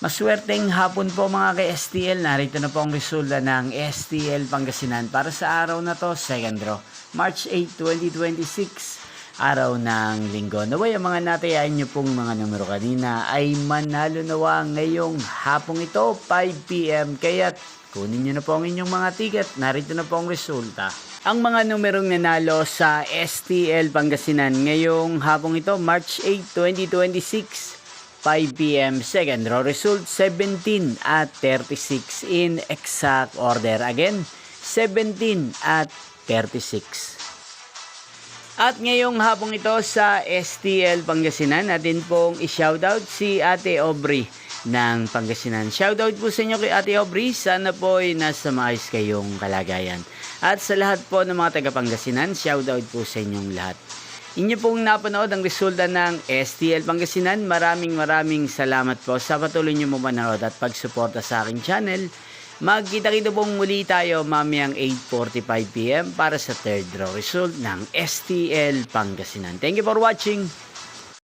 Maswerteng hapon po mga ka-STL. Narito na po ang resulta ng STL Pangasinan para sa araw na to, second draw. March 8, 2026, araw ng linggo. Naway ang mga natayain nyo pong mga numero kanina ay manalo nawa ngayong hapong ito, 5 PM. Kaya kunin nyo na po ang inyong mga ticket. Narito na po ang resulta. Ang mga numerong nanalo sa STL Pangasinan ngayong hapong ito, March 8, 2026, 5 PM, second draw result 17 at 36 in exact order. Again, 17 at 36. At ngayong hapong ito sa STL Pangasinan, natin pong i-shoutout si Ate Aubrey ng Pangasinan. Shoutout po sa inyo kay Ate Aubrey. Sana po ay nasa maayos kayong kalagayan. At sa lahat po ng mga taga Pangasinan, shoutout po sa inyong lahat. Inyo pong napanood ang resulta ng STL Pangasinan. Maraming salamat po sa patuloy nyo mapanood at pagsuporta sa aking channel. Magkita-kita pong muli tayo mamayang 8:45 PM para sa third draw result ng STL Pangasinan. Thank you for watching.